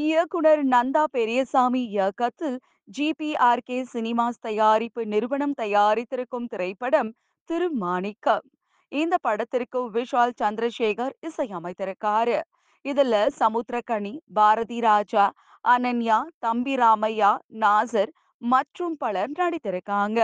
இயக்குனர் நந்தா பெரியசாமி இயக்கத்தில் ஜிபிஆர்கே சினிமாஸ் தயாரிப்பு நிறுவனம் தயாரித்திருக்கும் திரைப்படம் திருமாணிக்கம். இந்த படத்திற்கு விஷால் சந்திரசேகர் இசையமைத்திருக்காரு. இதுல சமுத்திரகனி, பாரதி ராஜா, அனன்யா, தம்பி ராமையா, நாசர் மற்றும் பலர் நடித்திருக்காங்க.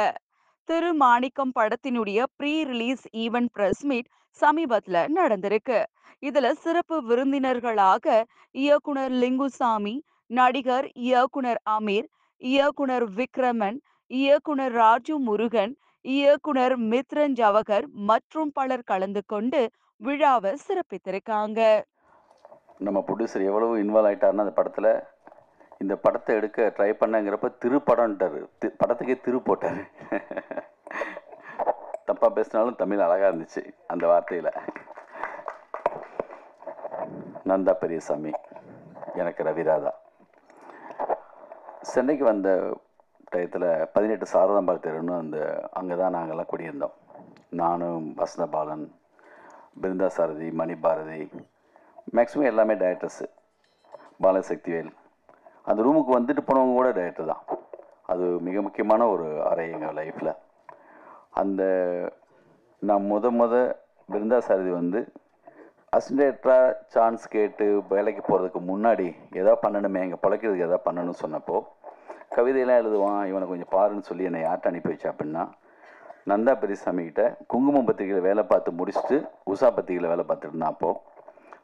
திருமாணிக்கம் படத்தினுடைய pre release event press meet சமீபத்துல நடந்திருக்கு. இதுல சிறப்பு விருந்தினர்களாக இயக்குனர் லிங்குசாமி, நடிகர் இயக்குனர் அமீர், இயக்குனர் விக்ரமன், இயக்குனர் ராஜு முருகன், இயக்குனர் மித்ரன் ஜவஹர் மற்றும் பலர் கலந்து கொண்டு விழாவை சிறப்பித்திருக்காங்க. நம்ம ப்ரொடியூசர் எவ்வளவு இன்வால்வ் ஆகிட்டாருன்னா அந்த படத்தில் இந்த படத்தை எடுக்க ட்ரை பண்ணங்கிறப்ப திருப்படம்ட்டார். படத்துக்கே திரு போட்டார். தப்பாக பேசினாலும் தமிழ் அழகாக இருந்துச்சு அந்த வார்த்தையில். நந்தா பெரியசாமி, எனக்கு ரவிராதா. சென்னைக்கு வந்த டயத்தில் 18 சாரதாம்பாள் தெருன்னு அங்கே தான் நாங்கள்லாம் குடியிருந்தோம். நானும் வசந்தபாலன், பிருந்தா சாரதி, மணிபாரதி, மேக்ஸிமம் எல்லாமே டைரக்டர்ஸு, பாலசக்திவேல். அந்த ரூமுக்கு வந்துட்டு போனவங்க கூட டைரக்டர் தான். அது மிக முக்கியமான ஒரு அறை எங்கள் லைஃப்பில். நான் பிருந்தா சாரதி அசிஸ்டன்ட் சான்ஸ் கேட்டு வேலைக்கு போகிறதுக்கு முன்னாடி எதாவது பண்ணணுமே, எங்கள் பிழைக்கிறதுக்கு எதாவது பண்ணணும்னு சொன்னப்போ கவிதையெல்லாம் எழுதுவான், இவனை கொஞ்சம் பாருன்னு சொல்லி என்னை யார்கிட்ட அனுப்பி வச்சா அப்படின்னா நந்தா பெரியசாமிகிட்ட. குங்குமம் பத்திரிகையில் வேலை பார்த்து முடிச்சுட்டு உஷா பத்திரிகையில் வேலை பார்த்துட்டு இருந்தான்.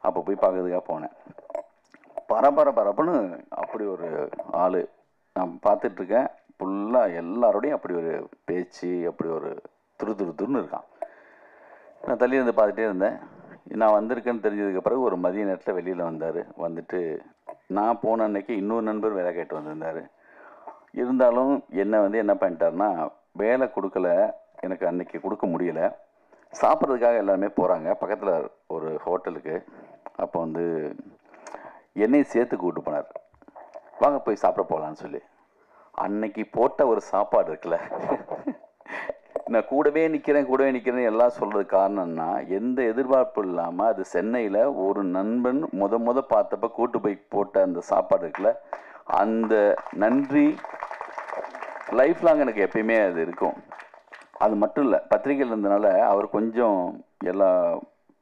அப்போ போய் பார்க்கறதுக்காக போனேன். பரபரப்புன்னு அப்படி ஒரு ஆள் நான் பார்த்துட்ருக்கேன். ஃபுல்லாக எல்லாரோடையும் அப்படி ஒரு பேச்சு, அப்படி ஒரு துருன்னு இருக்கான். நான் தள்ளி இருந்து பார்த்துட்டே இருந்தேன். நான் வந்திருக்கேன்னு தெரிஞ்சதுக்கு பிறகு ஒரு மதிய நேரத்தில் வெளியில் வந்தார். வந்துட்டு நான் போன அன்னைக்கு இன்னொரு நண்பர் வேலை கேட்டு வந்திருந்தார். இருந்தாலும் என்ன பண்ணிட்டாருன்னா, வேலை கொடுக்கல, எனக்கு அன்னைக்கு கொடுக்க முடியலை. சாப்பிட்றதுக்காக எல்லாருமே போகிறாங்க பக்கத்தில் ஒரு ஹோட்டலுக்கு. அப்போ என்னையும் சேர்த்து கூப்பிட்டு போனார். வாங்க போய் சாப்பிட போகலான்னு சொல்லி. அன்னைக்கு போட்ட ஒரு சாப்பாடு இருக்குல்ல, நான் கூடவே நிற்கிறேன் எல்லாம் சொல்கிறது காரணம்னா, எந்த எதிர்பார்ப்பும் இல்லாமல் அது சென்னையில் ஒரு நண்பன் பார்த்தப்ப கூட்டு போய் போட்ட அந்த சாப்பாடு இருக்குல்ல, அந்த நன்றி லைஃப் லாங் எனக்கு எப்பயுமே அது இருக்கும். அது மட்டும் இல்லை, பத்திரிகையில் இருந்தனால அவர் கொஞ்சம் எல்லா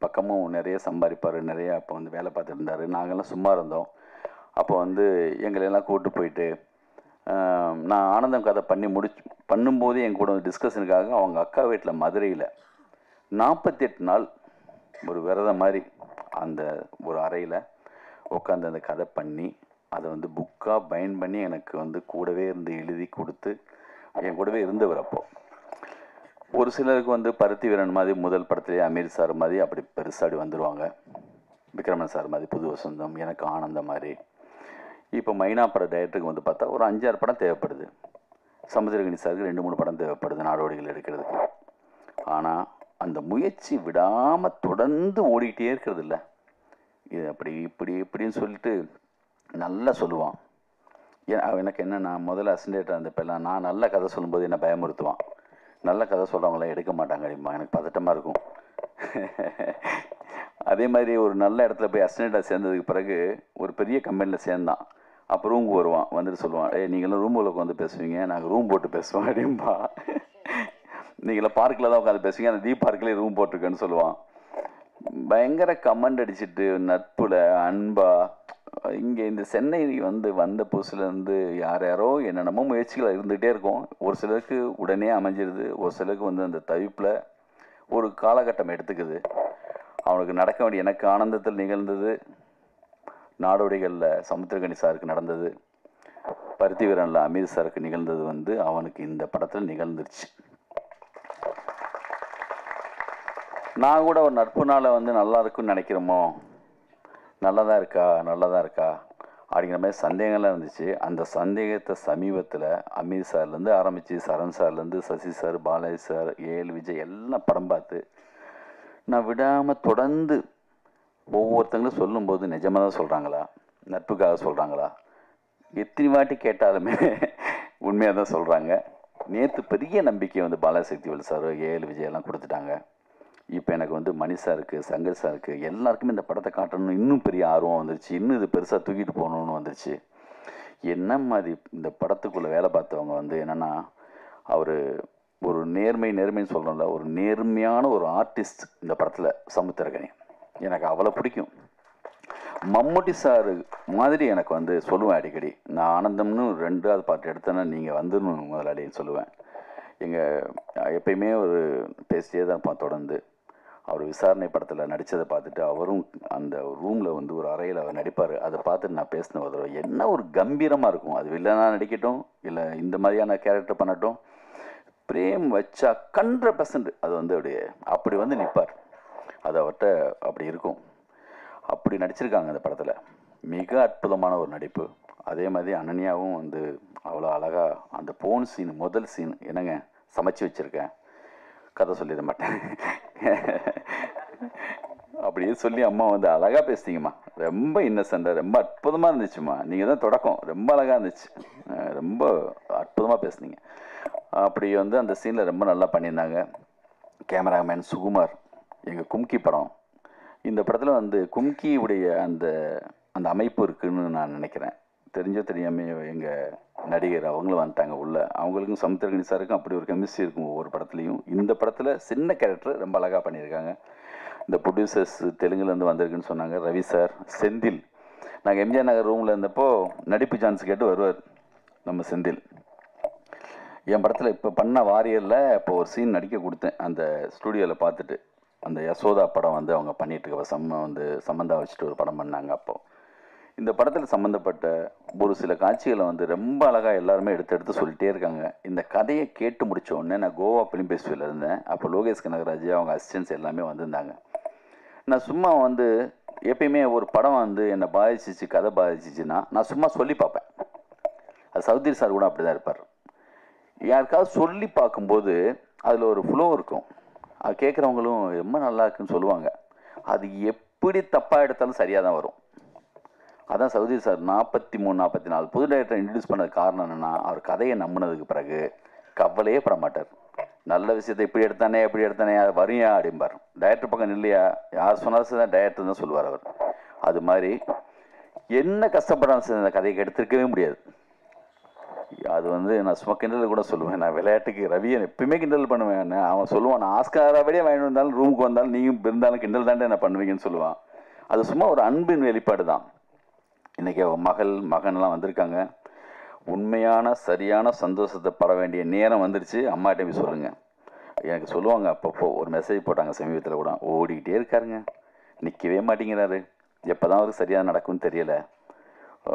பக்கமும் நிறைய சம்பாதிப்பார், நிறையா அப்போ வேலை பார்த்துட்டு இருந்தார். நாங்கள்லாம் சும்மா இருந்தோம். அப்போ எங்களையெல்லாம் கூப்பிட்டு போயிட்டு நான் ஆனந்தம் கதை பண்ணும்போது என் கூட டிஸ்கஷனுக்காக அவங்க அக்கா வீட்டில் மதுரையில் 48 நாள் ஒரு விரதம் மாதிரி அந்த ஒரு அறையில் உட்காந்து அந்த கதை பண்ணி அதை புக்காக பைண்ட் பண்ணி எனக்கு கூடவே இருந்து எழுதி கொடுத்து என் கூடவே இருந்தவர். அப்போது ஒரு சிலருக்கு பருத்தி வீரன் மாதிரி முதல் படத்துலேயே அமீர் சார் மாதிரி அப்படி பெருசாடி வந்துடுவாங்க. விக்ரமன் சார் மாதிரி புது வசந்தம், எனக்கு ஆனந்தம் மாதிரி. இப்போ மைனா பட டைரக்டருக்கு பார்த்தா ஒரு 5-6 படம் தேவைப்படுது. சமுத்திரகனி சாருக்கு 2-3 படம் தேவைப்படுது நாடோடிகள் எடுக்கிறதுக்கு. ஆனால் அந்த முயற்சி விடாமல் தொடர்ந்து ஓடிக்கிட்டே இருக்கிறது இல்லை. இது அப்படி இப்படின்னு சொல்லிட்டு நல்லா சொல்லுவான். எனக்கு என்னென்னா, முதல்ல அசிஸ்டன்ட் இருந்தப்பெல்லாம் நான் நல்ல கதை சொல்லும்போது என்னை பயமுறுத்துவான். நல்ல கதை சொல்கிறவங்களாம் எடுக்க மாட்டாங்க அப்படிமா, எனக்கு பதட்டமாக இருக்கும். அதே மாதிரி ஒரு நல்ல இடத்துல போய் அசிஸ்டண்ட்டாக சேர்ந்ததுக்கு பிறகு ஒரு பெரிய கம்பெனியில் சேர்ந்தான். அப்போ ரூமுக்கு வருவான், வந்துட்டு சொல்லுவான், நீங்களாம் ரூம் உட்காந்து பேசுவீங்க, நாங்கள் ரூம் போட்டு பேசுவோம் அப்படின்பா. நீங்களாம் பார்க்கில் தான் உட்காந்து பேசுவீங்க, அந்த தீப் பார்க்கிலே ரூம் போட்டிருக்கேன்னு சொல்லுவான். பயங்கர கமெண்ட் அடிச்சுட்டு நட்புல அன்பா. இங்கே இந்த சென்னை வந்த புதுசுலேருந்து யாரோ என்னென்னமோ முயற்சிகள் இருந்துகிட்டே இருக்கும். ஒரு சிலருக்கு உடனே அமைஞ்சிருது, ஒரு சிலருக்கு அந்த தவிப்பில் ஒரு காலகட்டம் எடுத்துக்குது. அவனுக்கு நடக்க வேண்டிய எனக்கு ஆனந்தத்தில் நிகழ்ந்தது, நாடோடிகளில் சமுத்திரகனி சாருக்கு நடந்தது, பருத்தி வீரனில் அமீர் சாருக்கு நிகழ்ந்தது அவனுக்கு இந்த படத்தில் நிகழ்ந்துருச்சு. நான் கூட ஒரு நட்புனால நல்லா இருக்குன்னு நினைக்கிறோமோ, நல்லதாக இருக்கா அப்படிங்கிற மாதிரி சந்தேகம்லாம் இருந்துச்சு. அந்த சந்தேகத்தை சமீபத்தில் அமீர் சார்லேருந்து ஆரம்பித்து சரண் சார்லேருந்து Sasi sir, Balaji sir, AL Vijay எல்லாம் படம் பார்த்து நான் விடாமல் தொடர்ந்து ஒவ்வொருத்தங்களும் சொல்லும்போது நிஜமாக தான் சொல்கிறாங்களா, நட்புக்காக சொல்கிறாங்களா, எத்தனை வாட்டி கேட்டாலுமே உண்மையாக தான் சொல்கிறாங்க. நேற்று பெரிய நம்பிக்கை பாலாசக்திவேல் சார், ஏஎல் விஜய் எல்லாம் கொடுத்துட்டாங்க. இப்போ எனக்கு வந்து மணி சாருக்கு, சங்கர் சாருக்கு எல்லாருக்குமே இந்த படத்தை காட்டணும்னு இன்னும் பெரிய ஆர்வம் வந்துருச்சு. இன்னும் இது பெருசாக தூக்கிட்டு போகணுன்னு வந்துருச்சு. என்ன மாதிரி இந்த படத்துக்குள்ளே வேலை பார்த்தவங்க வந்து என்னென்னா, அவர் ஒரு நேர்மைன்னு சொல்கிறோம்ல, ஒரு நேர்மையான ஒரு ஆர்டிஸ்ட் இந்த படத்தில் சமுத்திரக்கனி. எனக்கு அவ்வளோ பிடிக்கும். மம்முட்டி சார் மாதிரி எனக்கு வந்து சொல்லுவேன் அடிக்கடி, நான் ஆனந்தம்னு 2வது பாட்டு எடுத்தேன்னா நீங்கள் வந்துடணும் முதலாளின்னு சொல்லுவேன். எப்பயுமே ஒரு பேசிட்டே தான் இருப்பான் தொடர்ந்து. அவர் விசாரணை படத்தில் நடித்ததை பார்த்துட்டு அவரும் அந்த ரூமில் வந்து ஒரு அறையில் அவர் நடிப்பார். அதை பார்த்துட்டு நான் பேசின ஒரு தடவை என்ன ஒரு கம்பீரமாக இருக்கும். அது வில்லனாக நடிக்கட்டும் இல்லை இந்த மாதிரியான கேரக்டர் பண்ணட்டும், பிரேம் வச்சா 100% அது வந்து அப்படி வந்து நிற்பார். அது அவர்கிட்ட அப்படி இருக்கும். அப்படி நடிச்சிருக்காங்க அந்த படத்தில். மிக அற்புதமான ஒரு நடிப்பு. அதே மாதிரி அனன்யாவும் வந்து அவ்வளோ அழகாக அந்த போன் சீன், முதல் சீன் என்னங்க சமைச்சு வச்சுருக்கேன், கதை சொல்லிட மாட்டேன் அப்படியே சொல்லி அம்மா வந்து அழகாக பேசுனீங்கம்மா, ரொம்ப இன்னசென்ட்டாக ரொம்ப அற்புதமாக இருந்துச்சுமா, நீங்கள் தான் தொடக்கம், ரொம்ப அழகாக இருந்துச்சு, ரொம்ப அற்புதமாக பேசுனீங்க. அப்படி வந்து அந்த சீனில் ரொம்ப நல்லா பண்ணியிருந்தாங்க. கேமராமேன் சுகுமார், எங்கள் கும்கி படம், இந்த படத்தில் வந்து கும்கியுடைய அந்த அந்த அமைப்பு இருக்குதுன்னு நான் நினைக்கிறேன். தெரிஞ்சோ தெரியாமல் எங்கள் நடிகர் அவங்களும் வந்துட்டாங்க உள்ள. அவங்களுக்கும் சமுத்திரக்கனி சாருக்கும் அப்படி ஒரு கெமிஸ்ட்ரி இருக்கும் ஒவ்வொரு படத்துலையும். இந்த படத்தில் சின்ன கேரக்டர் ரொம்ப அழகாக பண்ணியிருக்காங்க. இந்த ப்ரொடியூசர்ஸ் தெலுங்குலேருந்து வந்திருக்குன்னு சொன்னாங்க. ரவி சார், செந்தில். நாங்கள் எம்ஜிஆர் நகர் ரூமில் இருந்தப்போ நடிப்பு சான்ஸ் கேட்டு வருவார் நம்ம செந்தில். என் படத்தில் இப்போ பண்ண வாரியரில் இப்போ ஒரு சீன் நடிக்க கொடுத்தேன் அந்த ஸ்டூடியோவில் பார்த்துட்டு. அந்த யசோதா படம் வந்து அவங்க பண்ணிகிட்டு இருக்க சம்மந்தா வச்சுட்டு ஒரு படம் பண்ணாங்க. அப்போது இந்த படத்தில் சம்மந்தப்பட்ட ஒரு சில காட்சிகளை வந்து ரொம்ப அழகாக எல்லாருமே எடுத்து சொல்லிட்டே இருக்காங்க. இந்த கதையை கேட்டு முடித்த உடனே நான் கோவா ஃபிலிம் ஃபெஸ்டிவலில் இருந்தேன். அப்போ லோகேஷ் கனகராஜ் அவங்க அசிஸ்டன்ஸ் எல்லாமே வந்திருந்தாங்க. நான் சும்மா வந்து எப்பயுமே ஒரு படம் வந்து என்னை பாதிச்சிச்சு, கதை பாதிச்சிச்சுன்னா நான் சும்மா சொல்லி பார்ப்பேன். அது சௌத்ரி சார் கூட அப்படி தான் இருப்பார். யாருக்காவது சொல்லி பார்க்கும்போது அதில் ஒரு ஃப்ளோ இருக்கும். அது கேட்குறவங்களும் ரொம்ப நல்லா இருக்குன்னு சொல்லுவாங்க. அது எப்படி தப்பாக எடுத்தாலும் சரியாக தான் வரும். அதான் சௌத்ரி சார் 43, 44 புது டைரக்டர் இன்ட்ரடியூஸ் பண்ணது காரணம் என்னென்னா, அவர் கதையை நம்பினதுக்கு பிறகு கவலையே பட மாட்டார். நல்ல விஷயத்தை இப்படி எடுத்தானே அது வரியா அப்படிம்பார். டைரக்டர் பக்கம் இல்லையா, யார் சொன்னாலும் தான் டைரக்டர் தான் சொல்லுவார் அவர். அது மாதிரி என்ன கஷ்டப்படாமல் அந்த கதையை எடுத்துருக்கவே முடியாது. அது வந்து நான் சும்மா கிண்டல் கூட சொல்லுவேன். நான் விளையாட்டுக்கு ரவியை எப்பயுமே கிண்டல் பண்ணுவேன். அவன் சொல்லுவான், நான் ஆஸ்காராபடியே வாங்கிட்டு வந்தாலும் ரூமுக்கு வந்தாலும் நீங்கள் இருந்தாலும் கிண்டல் தாண்டே என்ன பண்ணுவீங்கன்னு சொல்லுவான். அது சும்மா ஒரு அன்பின் வெளிப்பாடு தான். இன்றைக்கி மகன்லாம் வந்திருக்காங்க. உண்மையான சரியான சந்தோஷத்தை பட வேண்டிய நேரம் வந்துருச்சு. அம்மாட்ட போய் சொல்லுங்கள். எனக்கு சொல்லுவாங்க அப்பப்போ, ஒரு மெசேஜ் போட்டாங்க சமீபத்தில் கூட, ஓடிக்கிட்டே இருக்காருங்க, நிற்கவே மாட்டேங்கிறாரு, எப்போ தான் அவருக்கு சரியாக நடக்கும்னு தெரியலை.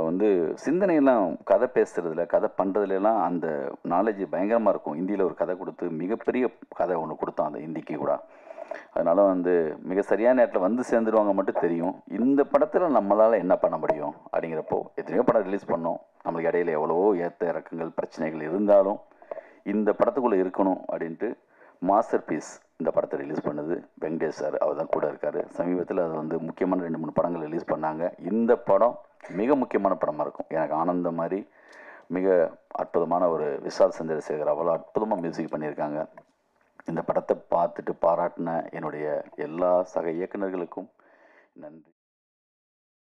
வந்து சிந்தனையெல்லாம் கதை பேசுகிறதுல கதை பண்ணுறதுலாம் அந்த நாலேஜ் பயங்கரமாக இருக்கும். ஹிந்தியில் ஒரு கதை கொடுத்து மிகப்பெரிய கதை ஒன்று கொடுத்தான் அந்த ஹிந்திக்கு கூட. அதனால் வந்து மிக சரியான நேரத்தில் வந்து சேர்ந்துருவாங்க மட்டும் தெரியும். இந்த படத்தில் நம்மளால் என்ன பண்ண முடியும் அப்படிங்கிறப்போ, எத்தனையோ படம் ரிலீஸ் பண்ணோம். நம்மளுக்கு இடையில எவ்வளவோ ஏற்ற இறக்கங்கள் பிரச்சனைகள் இருந்தாலும் இந்த படத்துக்குள்ளே இருக்கணும் அப்படின்ட்டு மாஸ்டர் பீஸ் இந்த படத்தை ரிலீஸ் பண்ணுது வெங்கடேஷ் சார். அவர் தான் கூட இருக்கார். சமீபத்தில் அது வந்து முக்கியமான 2-3 படங்கள் ரிலீஸ் பண்ணாங்க. இந்த படம் மிக முக்கியமான படமாக இருக்கும். எனக்கு ஆனந்தம் மாதிரி மிக அற்புதமான ஒரு விஷால் சந்திரசேகர் அவ்வளோ அற்புதமாக மியூசிக் பண்ணியிருக்காங்க. இந்த படத்தை பார்த்துட்டு பாராட்டின என்னுடைய எல்லா சக இயக்குநர்களுக்கும் நன்றி.